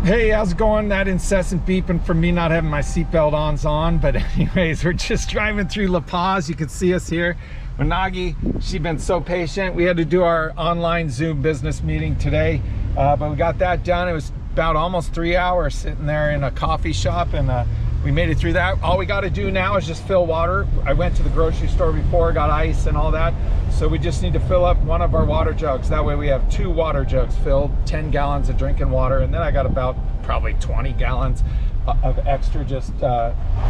Hey, how's it going? That incessant beeping from me not having my seatbelt on. But anyways, we're just driving through La Paz. You can see us here. Managi, she's been so patient. We had to do our online Zoom business meeting today, but we got that done. It was about almost 3 hours sitting there in a coffee shop, and we made it through that. All we got to do now is just fill water. I went to the grocery store before, got ice and all that. So we just need to fill up one of our water jugs. That way we have 2 water jugs filled, 10 gallons of drinking water. And then I got about probably 20 gallons of extra just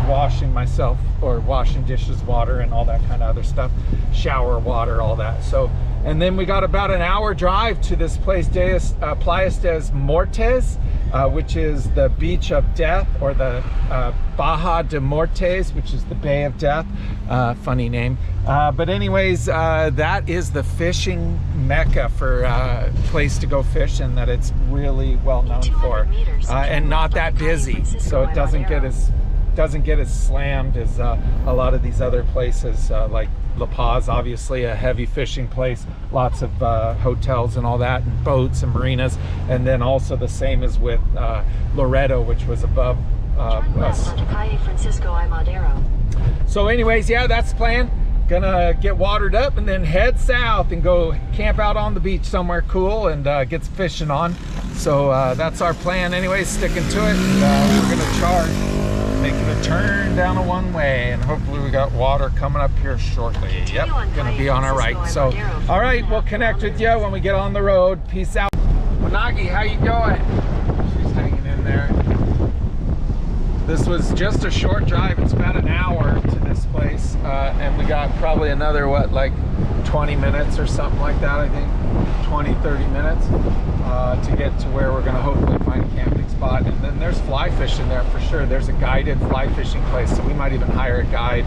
washing myself or washing dishes water and all that kind of other stuff. Shower water, all that. So, and then we got about an hour drive to this place, Playas des Meurtes, which is the beach of death, or the Baja de Meurtes, which is the Bay of Death. Funny name. But anyways, that is the fishing mecca for place to go fish, and that it's really well known for, and not that busy, so it doesn't get as slammed as a lot of these other places, like La Paz, obviously a heavy fishing place, lots of hotels and all that, and boats and marinas. And then also the same as with Loreto, which was above us. So anyways, yeah, that's the plan. Gonna get watered up and then head south and go camp out on the beach somewhere cool and get some fishing on. So that's our plan anyways, sticking to it. And, we're gonna charge, making a turn down a one-way, and hopefully we got water coming up here shortly. Yep, gonna be on our right. So all right, we'll connect with you when we get on the road. Peace out. Wanagi, how you doing? She's hanging in there. This was just a short drive. It's about an hour to this place, and we got probably another, what, like 20 minutes or something like that, I think. 20, 30 minutes to get to where we're gonna hopefully find a camping spot. And then there's fly fishing there for sure. There's a guided fly fishing place, so we might even hire a guide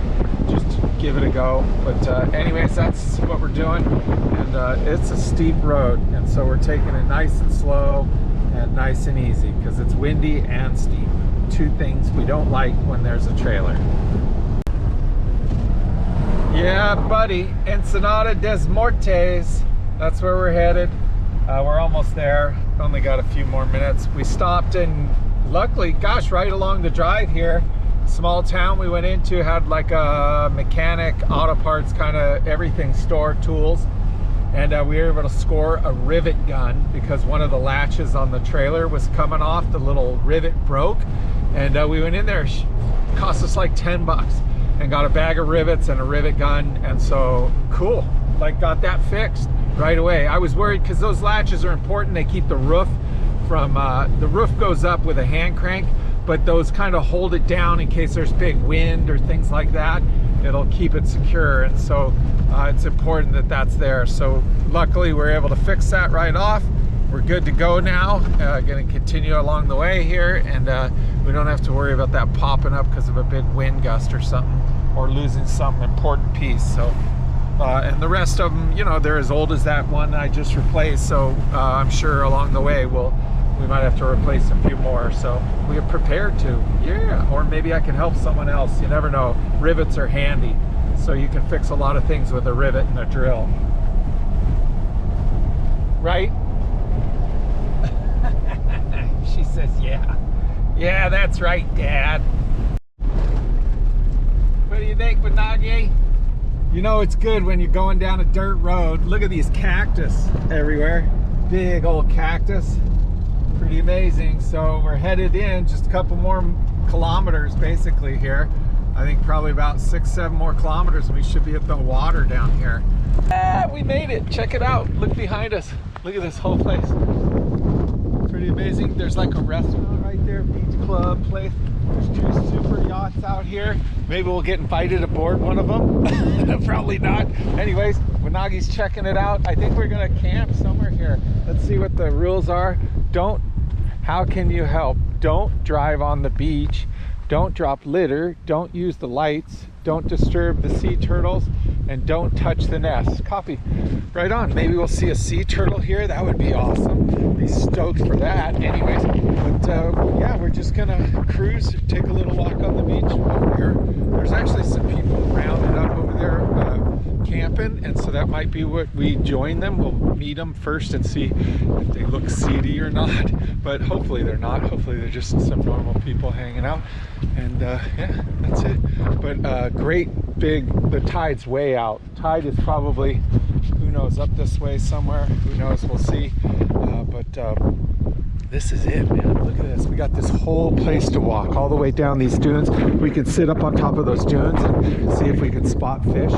just to give it a go. But anyways, that's what we're doing. And it's a steep road, and so we're taking it nice and slow and nice and easy, because it's windy and steep. 2 things we don't like when there's a trailer. Yeah, buddy, Ensenada des Meurtes. That's where we're headed. We're almost there. Only got a few more minutes. We stopped, and luckily, gosh, right along the drive here, small town we went into had like a mechanic, auto parts, kind of everything store, tools. And we were able to score a rivet gun because one of the latches on the trailer was coming off. The little rivet broke, and we went in there. It cost us like 10 bucks and got a bag of rivets and a rivet gun. And so cool, like got that fixed right away. I was worried because those latches are important. They keep the roof from, the roof goes up with a hand crank, but those kind of hold it down in case there's big wind or things like that. It'll keep it secure, and so it's important that that's there. So luckily we're able to fix that right off. We're good to go now. Gonna continue along the way here, and we don't have to worry about that popping up because of a big wind gust or something, or losing some important piece. So and the rest of them, you know, they're as old as that one I just replaced, so I'm sure along the way we might have to replace a few more, so we are prepared to. Yeah, or maybe I can help someone else. You never know. Rivets are handy, so you can fix a lot of things with a rivet and a drill. Right? She says, yeah. Yeah, that's right, Dad. What do you think, Banagi? You know it's good when you're going down a dirt road. Look at these cactus everywhere. Big old cactus. Pretty amazing. So we're headed in just a couple more kilometers basically here. I think probably about 6-7 more kilometers, and we should be at the water down here. Ah, we made it. Check it out. Look behind us. Look at this whole place. Pretty amazing. There's like a restaurant right there, beach club place. There's 2 super yachts out here. Maybe we'll get invited aboard one of them. Probably not. Anyways, Wanagi's checking it out. I think we're gonna camp somewhere here. Let's see what the rules are. How can you help? Don't drive on the beach. Don't drop litter. Don't use the lights. Don't disturb the sea turtles, and don't touch the nest. Copy. Right on. Maybe we'll see a sea turtle here. That would be awesome. Be stoked for that. Anyways, but yeah, we're just gonna cruise, take a little walk on the beach over here. There's actually some people rounded up over there camping, on, and so that might be what we join them. We'll meet them first and see if they look seedy or not, but hopefully they're not. Hopefully they're just some normal people hanging out, and yeah, that's it. But great big, the tide's way out. Tide is probably, who knows, up this way somewhere, who knows, we'll see. This is it, man. Look at this. We got this whole place to walk all the way down these dunes. We can sit up on top of those dunes and see if we can spot fish.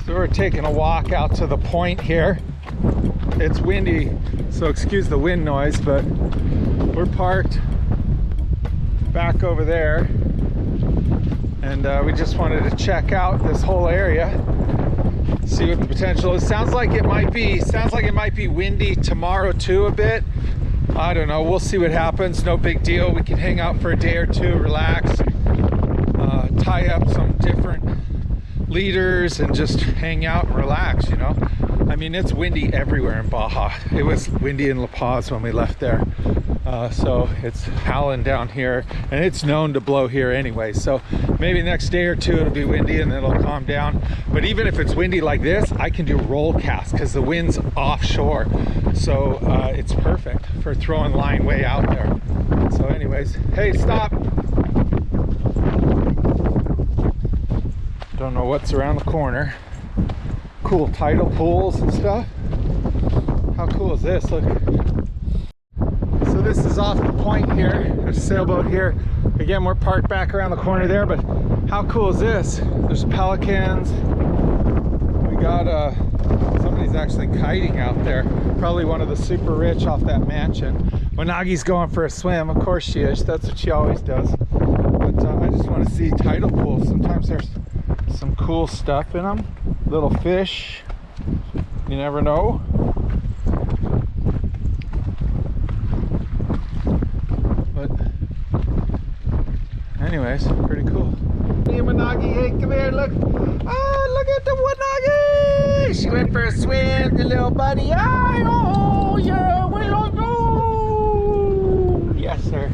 We're taking a walk out to the point here. It's windy, so excuse the wind noise, but we're parked back over there, and we just wanted to check out this whole area, see what the potential is. Sounds like it might be windy tomorrow too a bit. I don't know, we'll see what happens. No big deal. We can hang out for a day or two, relax, tie up some different leaders and just hang out and relax, you know. I mean, it's windy everywhere in Baja. It was windy in La Paz when we left there, so it's howling down here, and it's known to blow here anyway, so maybe next day or two it'll be windy and then it'll calm down. But even if it's windy like this, I can do roll cast because the wind's offshore, so it's perfect for throwing line way out there. So anyways, hey, stop. Don't know what's around the corner. Cool tidal pools and stuff. How cool is this? Look. So this is off the point here. There's a sailboat here. Again, we're parked back around the corner there, but how cool is this? There's pelicans. We got somebody's actually kiting out there. Probably one of the super rich off that mansion. When Nagi's going for a swim, of course she is. That's what she always does. But I just want to see tidal pools. Sometimes there's some cool stuff in them, little fish, you never know. But anyways, pretty cool. Hey Managi, hey, come here, look. Oh, look at the Wanagi. She went for a swim, the little buddy. Oh yeah, we don't know. Yes sir.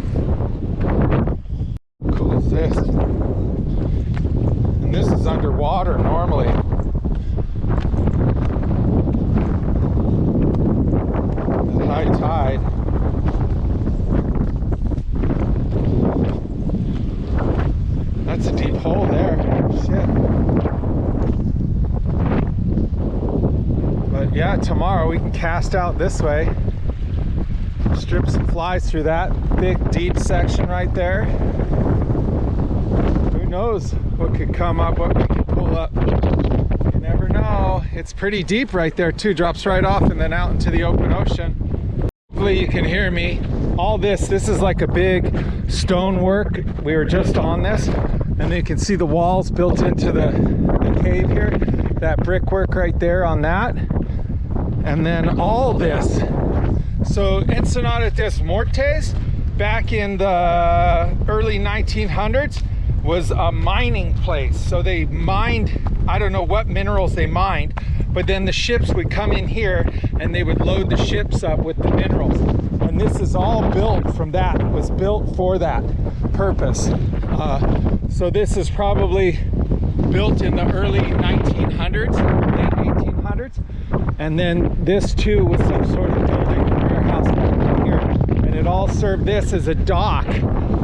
Cool is this? This is underwater normally. The high tide. That's a or we can cast out this way. Strip some flies through that thick, deep section right there. Who knows what could come up, what we could pull up. You never know. It's pretty deep right there too. Drops right off and then out into the open ocean. Hopefully you can hear me. All this is like a big stonework. We were just on this, and then you can see the walls built into the cave here. That brickwork right there on that. And then all this. So Ensenada des Meurtes, back in the early 1900s, was a mining place. So they mined, I don't know what minerals they mined, but then the ships would come in here and they would load the ships up with the minerals. And this is all built from that. It was built for that purpose. So this is probably built in the early 1900s, late 1800s. And then this too was some sort of building, warehouse back here. And it all served this as a dock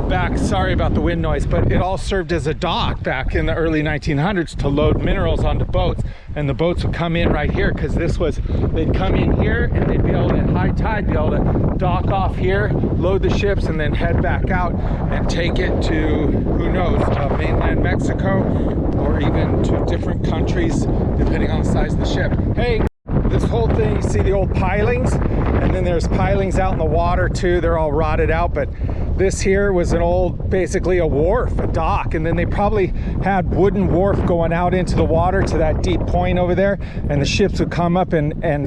back, sorry about the wind noise, but it all served as a dock back in the early 1900s to load minerals onto boats. And the boats would come in right here, because this was, they'd come in here and they'd be able to, at high tide, be able to dock off here, load the ships, and then head back out and take it to, who knows, mainland Mexico, or even to different countries, depending on the size of the ship. Hey, this whole thing, you see the old pilings, and then there's pilings out in the water too. They're all rotted out, but this here was an old, basically a wharf, a dock, and then they probably had wooden wharf going out into the water to that deep point over there, and the ships would come up and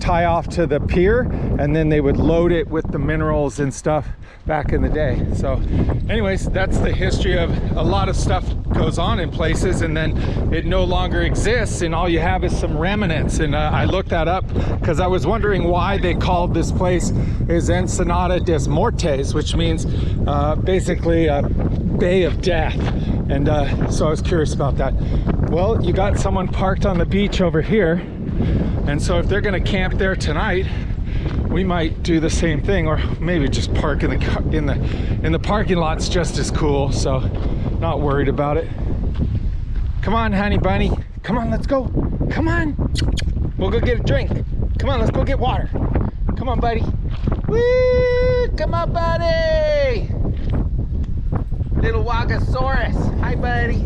tie off to the pier, and then they would load it with the minerals and stuff back in the day. So anyways, that's the history of a lot of stuff goes on in places, and then it no longer exists, and all you have is some remnants. And I looked that up because I was wondering why they called this place is Ensenada des Meurtes, which means basically a Bay of Death. And so I was curious about that. Well, you got someone parked on the beach over here, and so if they're gonna camp there tonight, we might do the same thing, or maybe just park in the parking lot's just as cool. So not worried about it. Come on, honey bunny, come on, let's go. Come on, we'll go get a drink. Come on, let's go get water. Come on, buddy. Woo! Come on, buddy. Little Wagosaurus. Hi, buddy.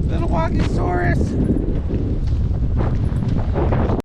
Little Wagosaurus.